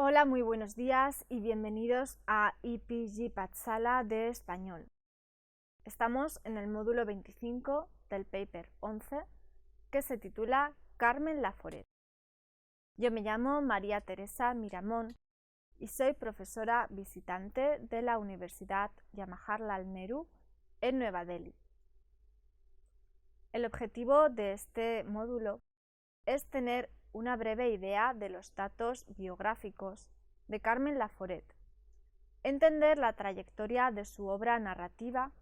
Hola, muy buenos días y bienvenidos a IPG Patsala de Español. Estamos en el módulo 25 del paper 11 que se titula Carmen Laforet. Yo me llamo María Teresa Miramón y soy profesora visitante de la Universidad Jawaharlal Nehru en Nueva Delhi. El objetivo de este módulo es tener una breve idea de los datos biográficos de Carmen Laforet, entender la trayectoria de su obra narrativa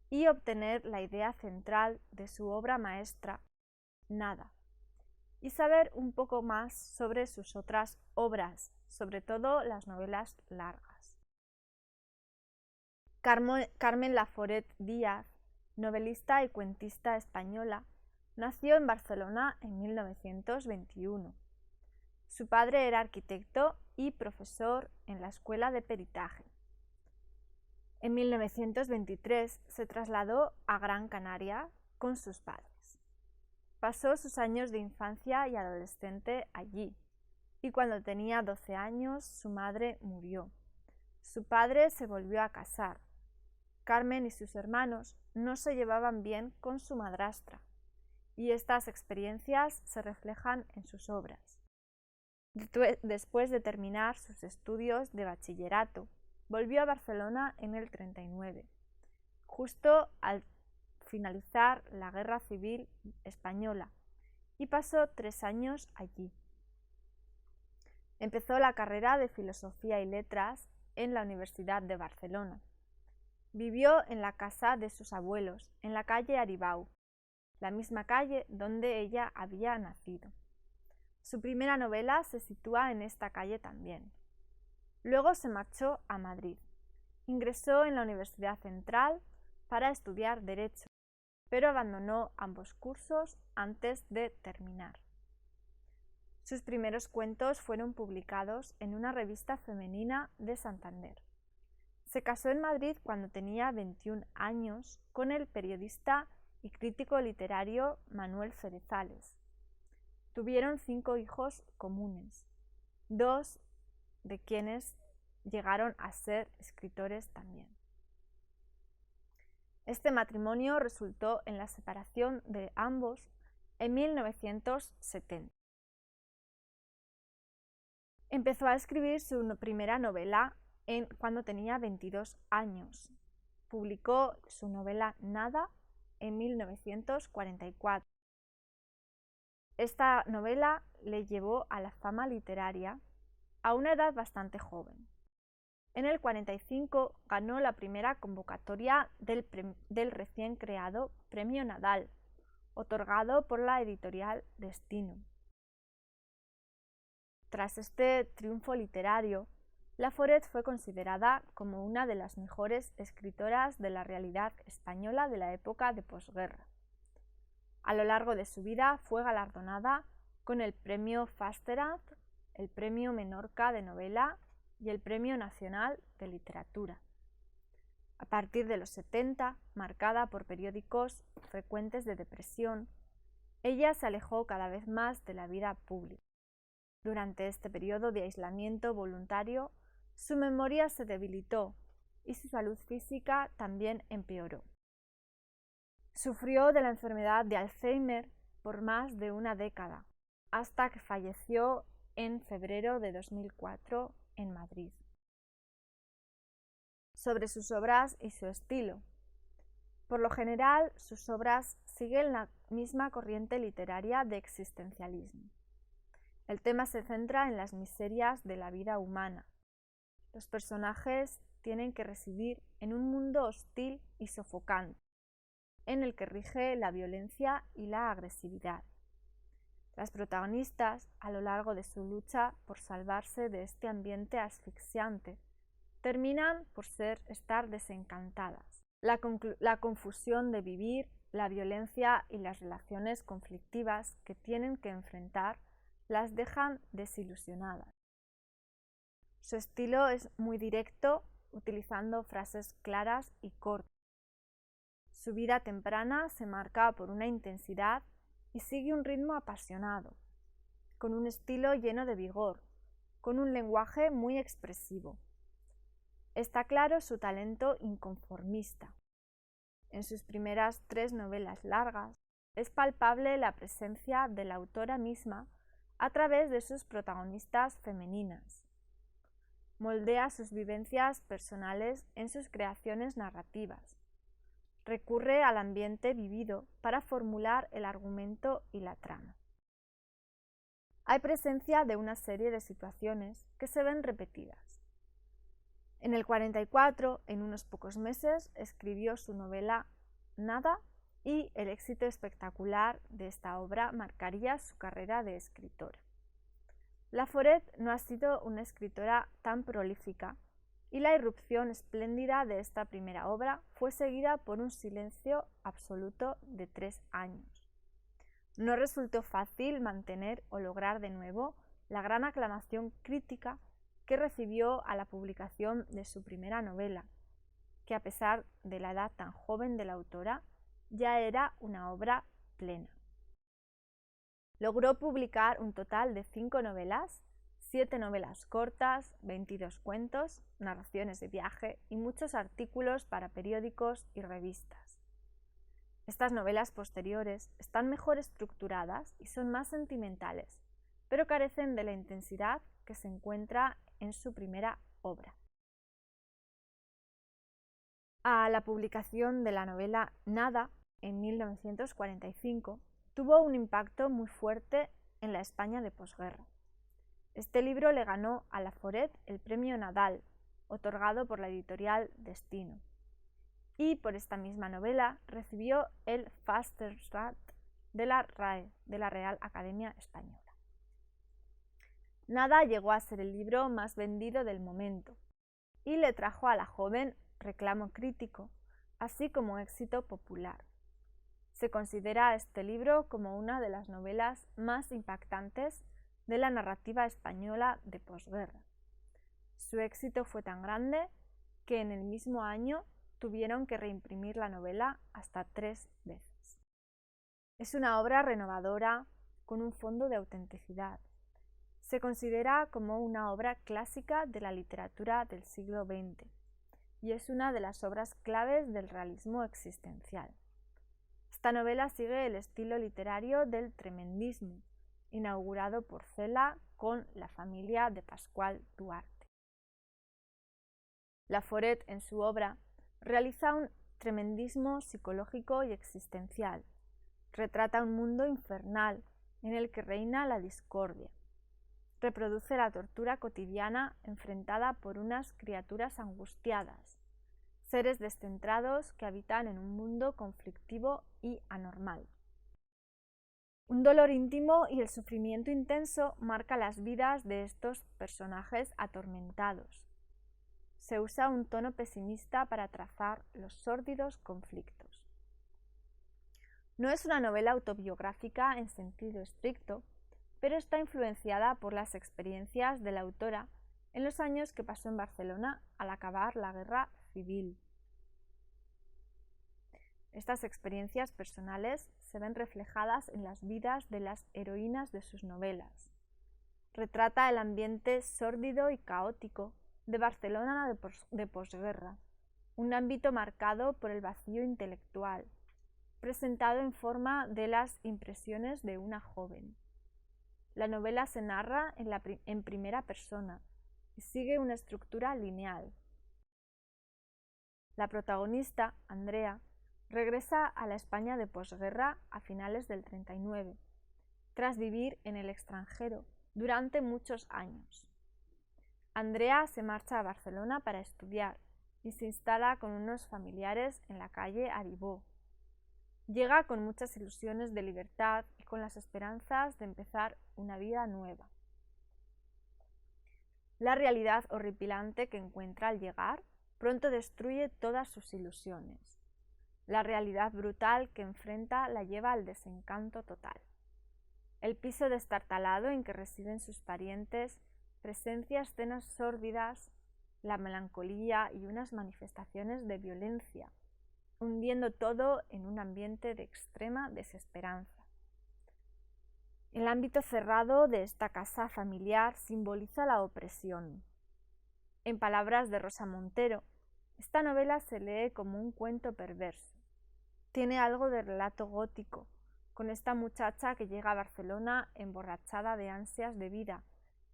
y obtener la idea central de su obra maestra, Nada, y saber un poco más sobre sus otras obras, sobre todo las novelas largas. Carmen Laforet Díaz, novelista y cuentista española, nació en Barcelona en 1921. Su padre era arquitecto y profesor en la Escuela de Peritaje. En 1923 se trasladó a Gran Canaria con sus padres. Pasó sus años de infancia y adolescente allí, y cuando tenía 12 años su madre murió. Su padre se volvió a casar. Carmen y sus hermanos no se llevaban bien con su madrastra, y estas experiencias se reflejan en sus obras. Después de terminar sus estudios de bachillerato, volvió a Barcelona en el 39, justo al finalizar la Guerra Civil Española, y pasó 3 años allí. Empezó la carrera de Filosofía y Letras en la Universidad de Barcelona. Vivió en la casa de sus abuelos, en la calle Aribau, la misma calle donde ella había nacido. Su primera novela se sitúa en esta calle también. Luego se marchó a Madrid. Ingresó en la Universidad Central para estudiar Derecho, pero abandonó ambos cursos antes de terminar. Sus primeros cuentos fueron publicados en una revista femenina de Santander. Se casó en Madrid cuando tenía 21 años con el periodista y crítico literario Manuel Cerezales. Tuvieron 5 hijos comunes, 2 de quienes llegaron a ser escritores también. Este matrimonio resultó en la separación de ambos en 1970. Empezó a escribir su primera novela cuando tenía 22 años. Publicó su novela Nada en 1944. Esta novela le llevó a la fama literaria a una edad bastante joven. En el 45 ganó la primera convocatoria del recién creado Premio Nadal, otorgado por la editorial Destino. Tras este triunfo literario, Laforet fue considerada como una de las mejores escritoras de la realidad española de la época de posguerra. A lo largo de su vida fue galardonada con el Premio Fastenrath, el Premio Menorca de Novela y el Premio Nacional de Literatura. A partir de los 70, marcada por periódicos frecuentes de depresión, ella se alejó cada vez más de la vida pública. Durante este periodo de aislamiento voluntario, su memoria se debilitó y su salud física también empeoró. Sufrió de la enfermedad de Alzheimer por más de una década, hasta que falleció en febrero de 2004 en Madrid. Sobre sus obras y su estilo. Por lo general, sus obras siguen la misma corriente literaria de existencialismo. El tema se centra en las miserias de la vida humana. Los personajes tienen que residir en un mundo hostil y sofocante, en el que rige la violencia y la agresividad. Las protagonistas, a lo largo de su lucha por salvarse de este ambiente asfixiante, terminan por estar desencantadas. La confusión de vivir, la violencia y las relaciones conflictivas que tienen que enfrentar las dejan desilusionadas. Su estilo es muy directo, utilizando frases claras y cortas. Su vida temprana se marca por una intensidad y sigue un ritmo apasionado, con un estilo lleno de vigor, con un lenguaje muy expresivo. Está claro su talento inconformista. En sus primeras 3 novelas largas es palpable la presencia de la autora misma a través de sus protagonistas femeninas. Moldea sus vivencias personales en sus creaciones narrativas. Recurre al ambiente vivido para formular el argumento y la trama. Hay presencia de una serie de situaciones que se ven repetidas. En el 44, en unos pocos meses, escribió su novela Nada, y el éxito espectacular de esta obra marcaría su carrera de escritora. Laforet no ha sido una escritora tan prolífica, y la irrupción espléndida de esta primera obra fue seguida por un silencio absoluto de 3 años. No resultó fácil mantener o lograr de nuevo la gran aclamación crítica que recibió a la publicación de su primera novela, que a pesar de la edad tan joven de la autora, ya era una obra plena. Logró publicar un total de 5 novelas, 7 novelas cortas, 22 cuentos, narraciones de viaje y muchos artículos para periódicos y revistas. Estas novelas posteriores están mejor estructuradas y son más sentimentales, pero carecen de la intensidad que se encuentra en su primera obra. A la publicación de la novela Nada, en 1945, tuvo un impacto muy fuerte en la España de posguerra. Este libro le ganó a Laforet el premio Nadal, otorgado por la editorial Destino, y por esta misma novela recibió el Fasteract de la RAE, de la Real Academia Española. Nada llegó a ser el libro más vendido del momento y le trajo a la joven reclamo crítico, así como éxito popular. Se considera este libro como una de las novelas más impactantes de la narrativa española de posguerra. Su éxito fue tan grande que en el mismo año tuvieron que reimprimir la novela hasta 3 veces. Es una obra renovadora con un fondo de autenticidad. Se considera como una obra clásica de la literatura del siglo XX y es una de las obras claves del realismo existencial. Esta novela sigue el estilo literario del tremendismo, inaugurado por Cela con La familia de Pascual Duarte. Laforet, en su obra, realiza un tremendismo psicológico y existencial. Retrata un mundo infernal en el que reina la discordia. Reproduce la tortura cotidiana enfrentada por unas criaturas angustiadas, seres descentrados que habitan en un mundo conflictivo y anormal. Un dolor íntimo y el sufrimiento intenso marca las vidas de estos personajes atormentados. Se usa un tono pesimista para trazar los sórdidos conflictos. No es una novela autobiográfica en sentido estricto, pero está influenciada por las experiencias de la autora en los años que pasó en Barcelona al acabar la Guerra Civil. Estas experiencias personales se ven reflejadas en las vidas de las heroínas de sus novelas. Retrata el ambiente sórdido y caótico de Barcelona de posguerra, un ámbito marcado por el vacío intelectual, presentado en forma de las impresiones de una joven. La novela se narra en primera persona y sigue una estructura lineal. La protagonista, Andrea, regresa a la España de posguerra a finales del 39, tras vivir en el extranjero durante muchos años. Andrea se marcha a Barcelona para estudiar y se instala con unos familiares en la calle Aribó. Llega con muchas ilusiones de libertad y con las esperanzas de empezar una vida nueva. La realidad horripilante que encuentra al llegar pronto destruye todas sus ilusiones. La realidad brutal que enfrenta la lleva al desencanto total. El piso destartalado en que residen sus parientes presencia escenas sórdidas, la melancolía y unas manifestaciones de violencia, hundiendo todo en un ambiente de extrema desesperanza. El ámbito cerrado de esta casa familiar simboliza la opresión. En palabras de Rosa Montero, esta novela se lee como un cuento perverso. Tiene algo de relato gótico, con esta muchacha que llega a Barcelona emborrachada de ansias de vida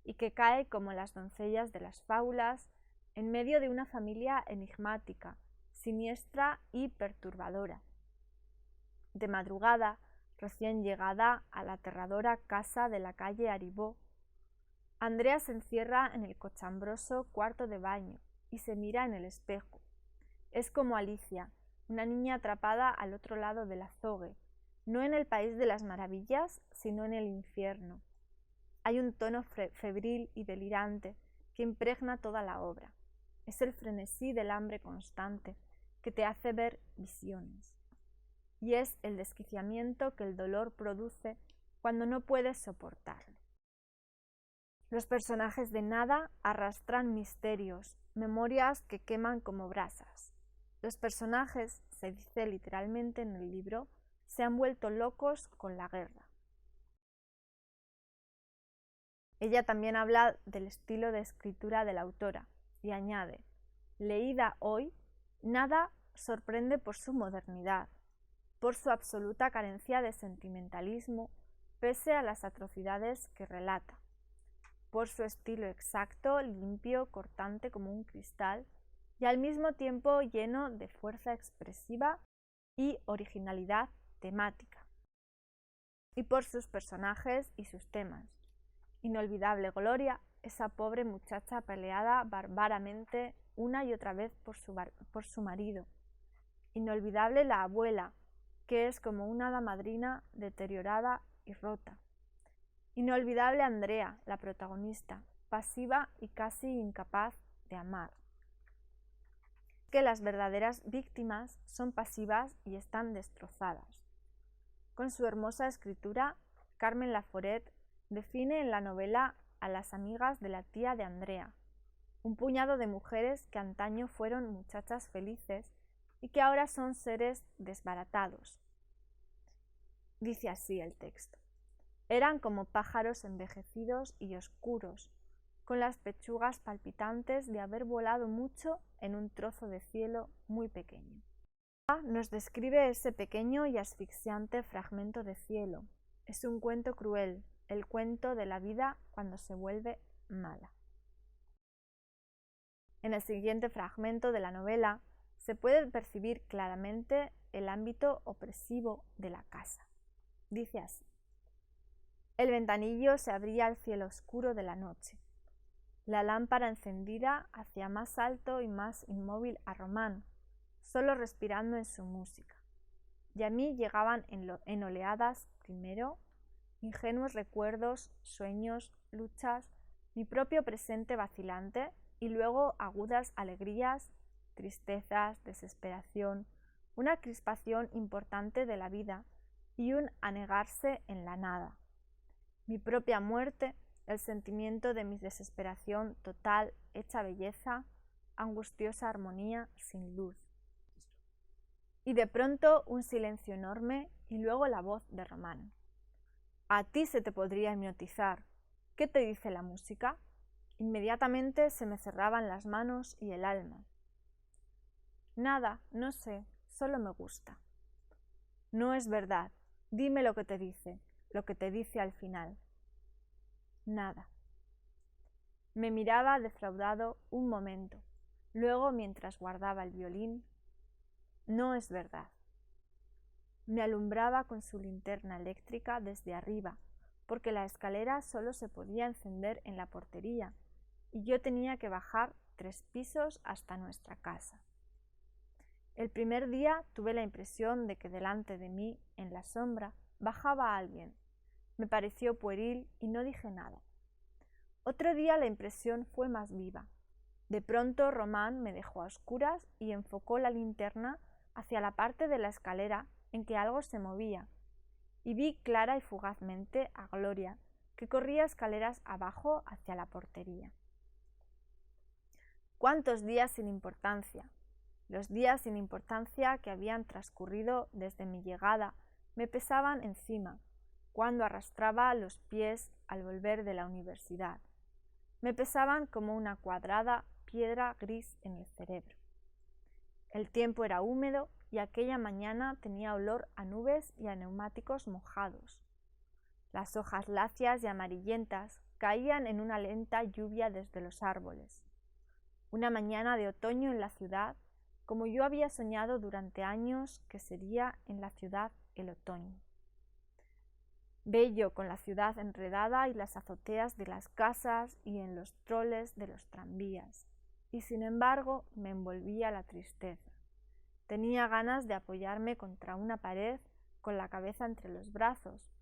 y que cae como las doncellas de las fábulas en medio de una familia enigmática, siniestra y perturbadora. De madrugada, recién llegada a la aterradora casa de la calle Aribó, Andrea se encierra en el cochambroso cuarto de baño y se mira en el espejo. Es como Alicia, una niña atrapada al otro lado del azogue, no en el país de las maravillas, sino en el infierno. Hay un tono febril y delirante que impregna toda la obra. Es el frenesí del hambre constante que te hace ver visiones. Y es el desquiciamiento que el dolor produce cuando no puedes soportarlo. Los personajes de Nada arrastran misterios, memorias que queman como brasas. Los personajes, se dice literalmente en el libro, se han vuelto locos con la guerra. Ella también habla del estilo de escritura de la autora y añade: leída hoy, Nada sorprende por su modernidad, por su absoluta carencia de sentimentalismo, pese a las atrocidades que relata, por su estilo exacto, limpio, cortante como un cristal, y al mismo tiempo lleno de fuerza expresiva y originalidad temática, y por sus personajes y sus temas. Inolvidable Gloria, esa pobre muchacha peleada bárbaramente una y otra vez por su marido. Inolvidable la abuela, que es como una hada madrina deteriorada y rota. Inolvidable Andrea, la protagonista, pasiva y casi incapaz de amar. Que las verdaderas víctimas son pasivas y están destrozadas. Con su hermosa escritura, Carmen Laforet define en la novela a las amigas de la tía de Andrea, un puñado de mujeres que antaño fueron muchachas felices y que ahora son seres desbaratados. Dice así el texto: eran como pájaros envejecidos y oscuros, con las pechugas palpitantes de haber volado mucho en un trozo de cielo muy pequeño. Nos describe ese pequeño y asfixiante fragmento de cielo. Es un cuento cruel, el cuento de la vida cuando se vuelve mala. En el siguiente fragmento de la novela se puede percibir claramente el ámbito opresivo de la casa. Dice así: el ventanillo se abría al cielo oscuro de la noche. La lámpara encendida hacía más alto y más inmóvil a Román, solo respirando en su música. Y a mí llegaban en oleadas primero ingenuos recuerdos, sueños, luchas, mi propio presente vacilante, y luego agudas alegrías, tristezas, desesperación, una crispación importante de la vida y un anegarse en la nada. Mi propia muerte, el sentimiento de mi desesperación total hecha belleza, angustiosa armonía sin luz. Y de pronto un silencio enorme y luego la voz de Román. A ti se te podría hipnotizar. ¿Qué te dice la música? Inmediatamente se me cerraban las manos y el alma. Nada, no sé, solo me gusta. No es verdad. Dime lo que te dice al final. Nada. Me miraba defraudado un momento. Luego, mientras guardaba el violín, no es verdad. Me alumbraba con su linterna eléctrica desde arriba, porque la escalera solo se podía encender en la portería, y yo tenía que bajar 3 pisos hasta nuestra casa. El primer día tuve la impresión de que delante de mí, en la sombra, bajaba alguien. Me pareció pueril y no dije nada. Otro día la impresión fue más viva. De pronto Román me dejó a oscuras y enfocó la linterna hacia la parte de la escalera en que algo se movía, y vi clara y fugazmente a Gloria, que corría escaleras abajo hacia la portería. ¿Cuántos días sin importancia? Los días sin importancia que habían transcurrido desde mi llegada me pesaban encima, cuando arrastraba los pies al volver de la universidad. Me pesaban como una cuadrada piedra gris en el cerebro. El tiempo era húmedo y aquella mañana tenía olor a nubes y a neumáticos mojados. Las hojas lacias y amarillentas caían en una lenta lluvia desde los árboles. Una mañana de otoño en la ciudad, como yo había soñado durante años que sería en la ciudad el otoño. Bello con la ciudad enredada y las azoteas de las casas y en los troles de los tranvías, y sin embargo me envolvía la tristeza. Tenía ganas de apoyarme contra una pared con la cabeza entre los brazos,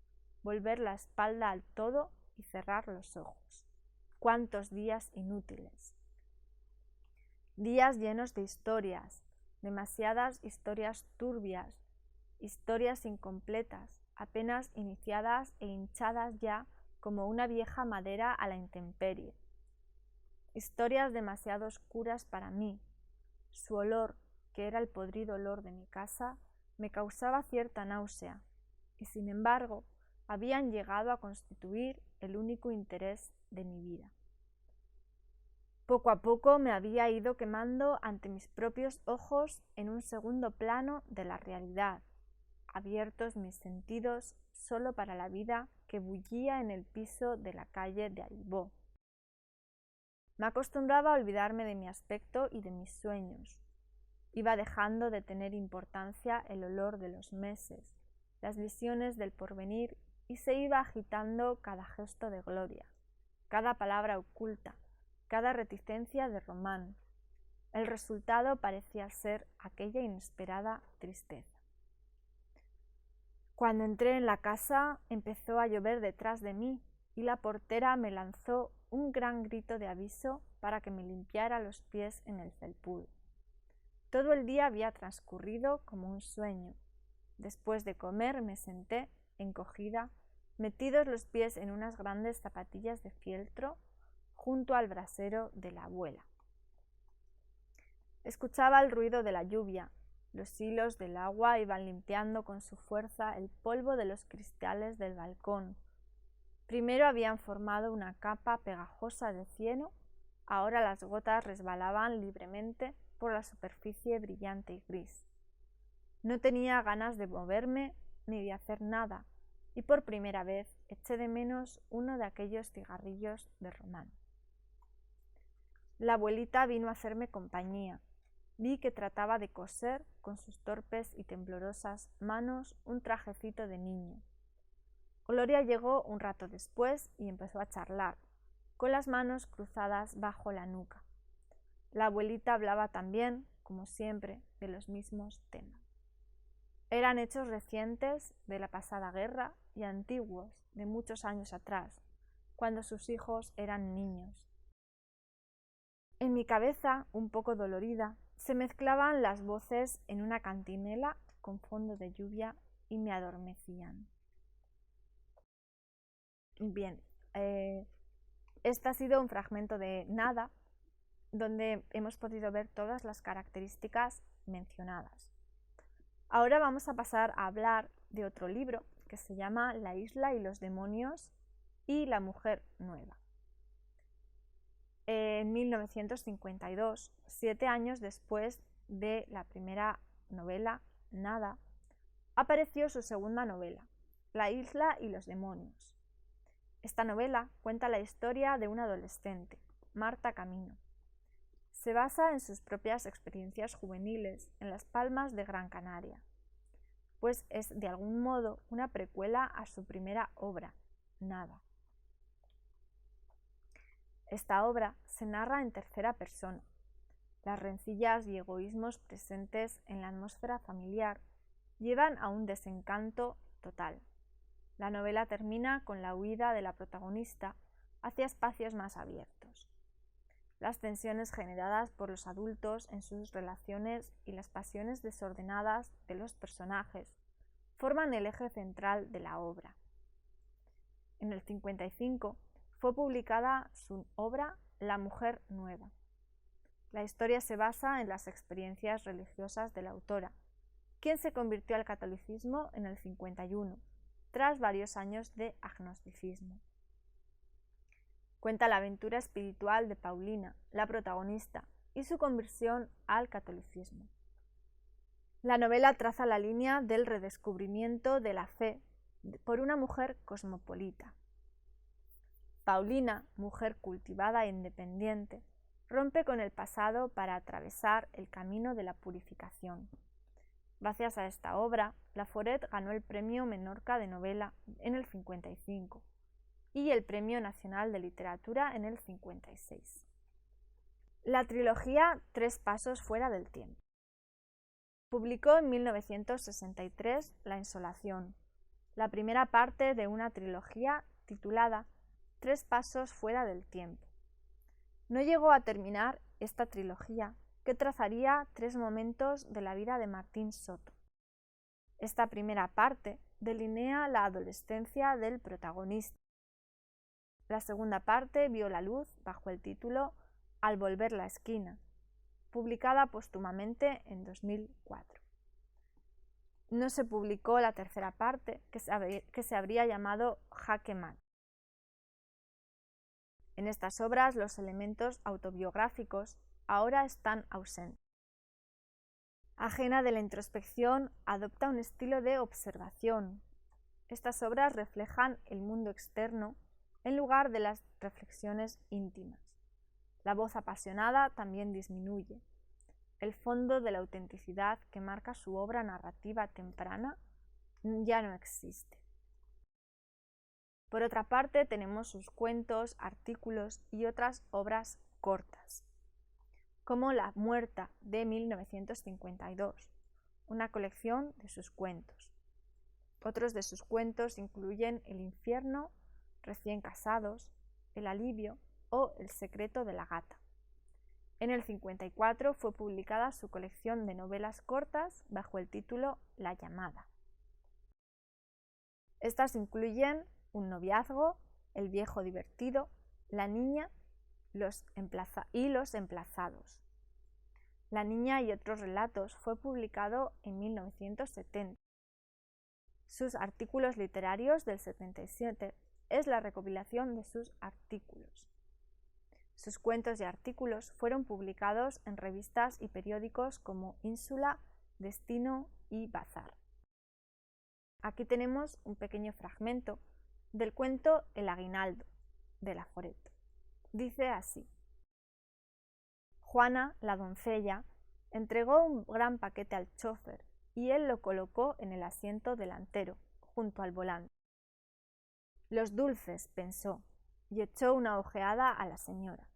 volver la espalda al todo y cerrar los ojos. ¡Cuántos días inútiles! Días llenos de historias, demasiadas historias turbias, historias incompletas, apenas iniciadas e hinchadas ya como una vieja madera a la intemperie. Historias demasiado oscuras para mí. Su olor, que era el podrido olor de mi casa, me causaba cierta náusea, y sin embargo habían llegado a constituir el único interés de mi vida. Poco a poco me había ido quemando ante mis propios ojos en un segundo plano de la realidad, abiertos mis sentidos solo para la vida que bullía en el piso de la calle de Alibó. Me acostumbraba a olvidarme de mi aspecto y de mis sueños. Iba dejando de tener importancia el olor de los meses, las visiones del porvenir, y se iba agitando cada gesto de gloria, cada palabra oculta, cada reticencia de Román. El resultado parecía ser aquella inesperada tristeza. Cuando entré en la casa, empezó a llover detrás de mí y la portera me lanzó un gran grito de aviso para que me limpiara los pies en el felpudo. Todo el día había transcurrido como un sueño. Después de comer me senté, encogida, metidos los pies en unas grandes zapatillas de fieltro, junto al brasero de la abuela. Escuchaba el ruido de la lluvia. Los hilos del agua iban limpiando con su fuerza el polvo de los cristales del balcón. Primero habían formado una capa pegajosa de cieno, ahora las gotas resbalaban libremente por la superficie brillante y gris. No tenía ganas de moverme ni de hacer nada, y por primera vez eché de menos uno de aquellos cigarrillos de Román. La abuelita vino a hacerme compañía. Vi que trataba de coser con sus torpes y temblorosas manos un trajecito de niño. Gloria llegó un rato después y empezó a charlar, con las manos cruzadas bajo la nuca. La abuelita hablaba también, como siempre, de los mismos temas. Eran hechos recientes de la pasada guerra y antiguos de muchos años atrás, cuando sus hijos eran niños. En mi cabeza, un poco dolorida, se mezclaban las voces en una cantinela con fondo de lluvia y me adormecían. Bien, este ha sido un fragmento de Nada, donde hemos podido ver todas las características mencionadas. Ahora vamos a pasar a hablar de otro libro que se llama La isla y los demonios y la mujer nueva. En 1952, 7 años después de la primera novela, Nada, apareció su segunda novela, La isla y los demonios. Esta novela cuenta la historia de una adolescente, Marta Camino. Se basa en sus propias experiencias juveniles en las Palmas de Gran Canaria, pues es de algún modo una precuela a su primera obra, Nada. Esta obra se narra en tercera persona. Las rencillas y egoísmos presentes en la atmósfera familiar llevan a un desencanto total. La novela termina con la huida de la protagonista hacia espacios más abiertos. Las tensiones generadas por los adultos en sus relaciones y las pasiones desordenadas de los personajes forman el eje central de la obra. En el 55 fue publicada su obra La mujer nueva. La historia se basa en las experiencias religiosas de la autora, quien se convirtió al catolicismo en el 51, tras varios años de agnosticismo. Cuenta la aventura espiritual de Paulina, la protagonista, y su conversión al catolicismo. La novela traza la línea del redescubrimiento de la fe por una mujer cosmopolita. Paulina, mujer cultivada e independiente, rompe con el pasado para atravesar el camino de la purificación. Gracias a esta obra, Laforet ganó el Premio Menorca de Novela en el 55 y el Premio Nacional de Literatura en el 56. La trilogía Tres pasos fuera del tiempo. Publicó en 1963 La Insolación, la primera parte de una trilogía titulada Tres pasos fuera del tiempo. No llegó a terminar esta trilogía, que trazaría 3 momentos de la vida de Martín Soto. Esta primera parte delinea la adolescencia del protagonista. La segunda parte vio la luz bajo el título Al volver la esquina, publicada póstumamente en 2004. No se publicó la tercera parte, que se habría llamado Jaque Mate. En estas obras los elementos autobiográficos ahora están ausentes. Ajena de la introspección, adopta un estilo de observación. Estas obras reflejan el mundo externo en lugar de las reflexiones íntimas. La voz apasionada también disminuye. El fondo de la autenticidad que marca su obra narrativa temprana ya no existe. Por otra parte, tenemos sus cuentos, artículos y otras obras cortas, como La Muerta, de 1952, una colección de sus cuentos. Otros de sus cuentos incluyen El infierno, Recién casados, El alivio o El secreto de la gata. En el 54 fue publicada su colección de novelas cortas bajo el título La llamada. Estas incluyen Un noviazgo, El viejo divertido, La niña y Los emplazados. La niña y otros relatos fue publicado en 1970. Sus artículos literarios del 77 es la recopilación de sus artículos. Sus cuentos y artículos fueron publicados en revistas y periódicos como Ínsula, Destino y Bazar. Aquí tenemos un pequeño fragmento del cuento El aguinaldo, de Laforet. Dice así: Juana, la doncella, entregó un gran paquete al chófer y él lo colocó en el asiento delantero, junto al volante. Los dulces, pensó, y echó una ojeada a la señora.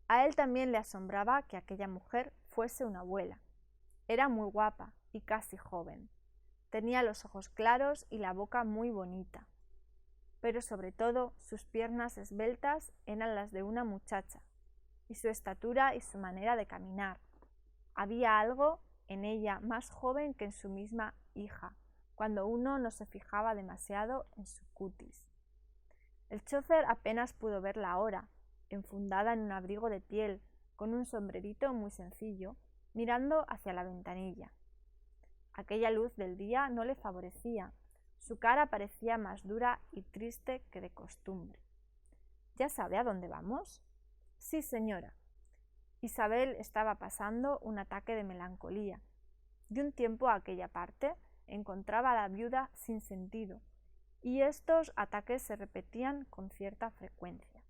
A él también le asombraba que aquella mujer fuese una abuela. Era muy guapa y casi joven. Tenía los ojos claros y la boca muy bonita. Pero sobre todo sus piernas esbeltas eran las de una muchacha, y su estatura y su manera de caminar. Había algo en ella más joven que en su misma hija, cuando uno no se fijaba demasiado en su cutis. El chófer apenas pudo verla ahora, enfundada en un abrigo de piel, con un sombrerito muy sencillo, mirando hacia la ventanilla. Aquella luz del día no le favorecía. Su cara parecía más dura y triste que de costumbre. ¿Ya sabe a dónde vamos? Sí, señora. Isabel estaba pasando un ataque de melancolía. De un tiempo a aquella parte encontraba a la viuda sin sentido, y estos ataques se repetían con cierta frecuencia.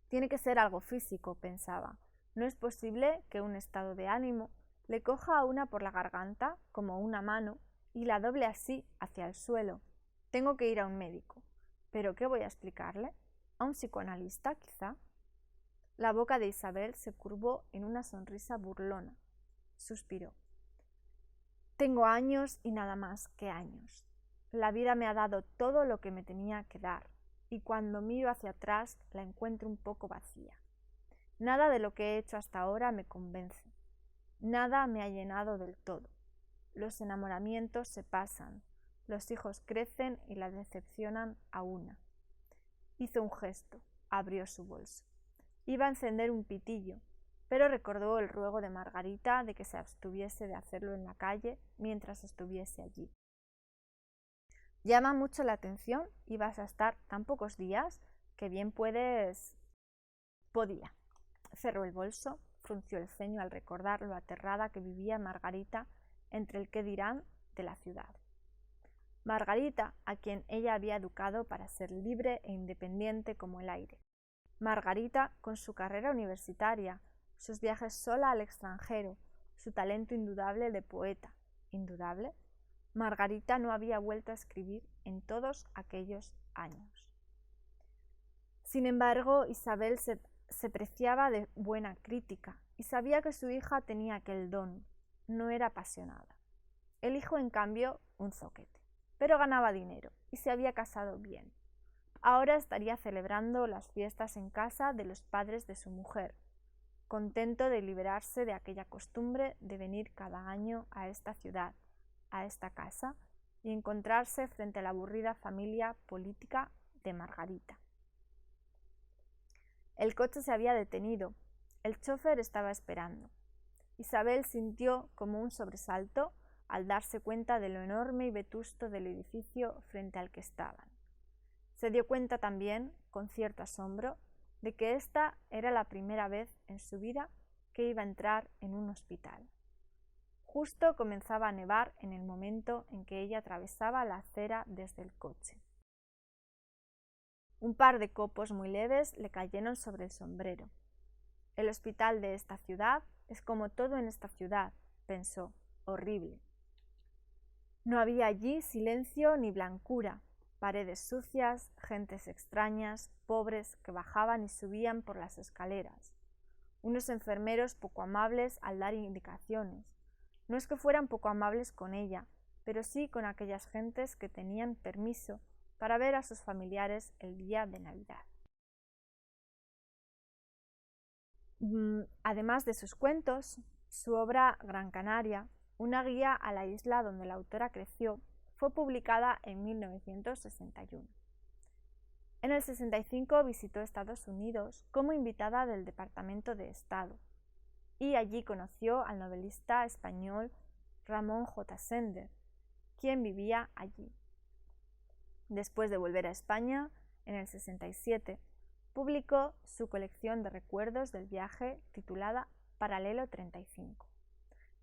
Tiene que ser algo físico, pensaba. No es posible que un estado de ánimo le coja a una por la garganta como una mano y la doble así hacia el suelo. Tengo que ir a un médico. ¿Pero qué voy a explicarle? ¿A un psicoanalista, quizá? La boca de Isabel se curvó en una sonrisa burlona. Suspiró. Tengo años y nada más que años. La vida me ha dado todo lo que me tenía que dar, y cuando miro hacia atrás la encuentro un poco vacía. Nada de lo que he hecho hasta ahora me convence. Nada me ha llenado del todo. Los enamoramientos se pasan, los hijos crecen y la decepcionan a una. Hizo un gesto, abrió su bolso. Iba a encender un pitillo, pero recordó el ruego de Margarita de que se abstuviese de hacerlo en la calle mientras estuviese allí. Llama mucho la atención y vas a estar tan pocos días que bien Podía. Cerró el bolso, frunció el ceño al recordar lo aterrada que vivía Margarita entre el qué dirán de la ciudad. Margarita, a quien ella había educado para ser libre e independiente como el aire. Margarita, con su carrera universitaria, sus viajes sola al extranjero, su talento indudable de poeta. ¿Indudable? Margarita no había vuelto a escribir en todos aquellos años. Sin embargo, Isabel se preciaba de buena crítica y sabía que su hija tenía aquel don. No era apasionada. El hijo, en cambio, un zoquete. Pero ganaba dinero y se había casado bien. Ahora estaría celebrando las fiestas en casa de los padres de su mujer, contento de liberarse de aquella costumbre de venir cada año a esta ciudad, a esta casa, y encontrarse frente a la aburrida familia política de Margarita. El coche se había detenido. El chófer estaba esperando. Isabel sintió como un sobresalto al darse cuenta de lo enorme y vetusto del edificio frente al que estaban. Se dio cuenta también, con cierto asombro, de que esta era la primera vez en su vida que iba a entrar en un hospital. Justo comenzaba a nevar en el momento en que ella atravesaba la acera desde el coche. Un par de copos muy leves le cayeron sobre el sombrero. El hospital de esta ciudad es como todo en esta ciudad, pensó, horrible. No había allí silencio ni blancura, paredes sucias, gentes extrañas, pobres que bajaban y subían por las escaleras, unos enfermeros poco amables al dar indicaciones. No es que fueran poco amables con ella, pero sí con aquellas gentes que tenían permiso para ver a sus familiares el día de Navidad. Además de sus cuentos, su obra Gran Canaria, una guía a la isla donde la autora creció, fue publicada en 1961. En el 65 visitó Estados Unidos como invitada del Departamento de Estado y allí conoció al novelista español Ramón J. Sender, quien vivía allí. Después de volver a España, en el 67, publicó su colección de recuerdos del viaje titulada Paralelo 35,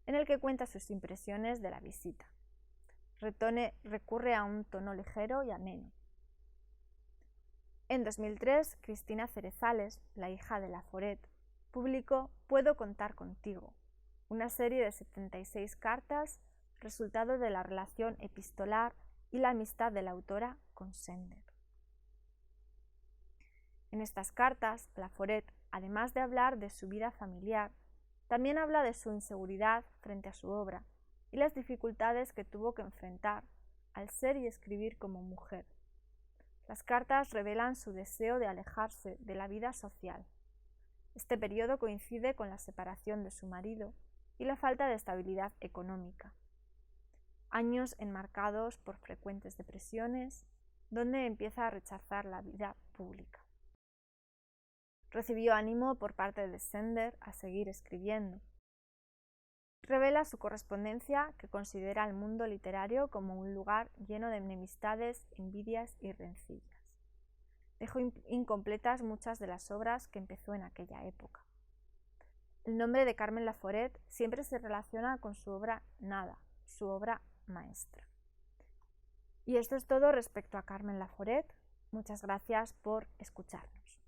en el que cuenta sus impresiones de la visita. Recurre a un tono ligero y ameno. En 2003, Cristina Cerezales, la hija de Laforet, publicó Puedo contar contigo, una serie de 76 cartas, resultado de la relación epistolar y la amistad de la autora con Sender. En estas cartas, Laforet, además de hablar de su vida familiar, también habla de su inseguridad frente a su obra y las dificultades que tuvo que enfrentar al ser y escribir como mujer. Las cartas revelan su deseo de alejarse de la vida social. Este periodo coincide con la separación de su marido y la falta de estabilidad económica. Años enmarcados por frecuentes depresiones, donde empieza a rechazar la vida pública. Recibió ánimo por parte de Sender a seguir escribiendo. Revela su correspondencia, que considera al mundo literario como un lugar lleno de enemistades, envidias y rencillas. Dejó incompletas muchas de las obras que empezó en aquella época. El nombre de Carmen Laforet siempre se relaciona con su obra Nada, su obra maestra. Y esto es todo respecto a Carmen Laforet. Muchas gracias por escucharnos.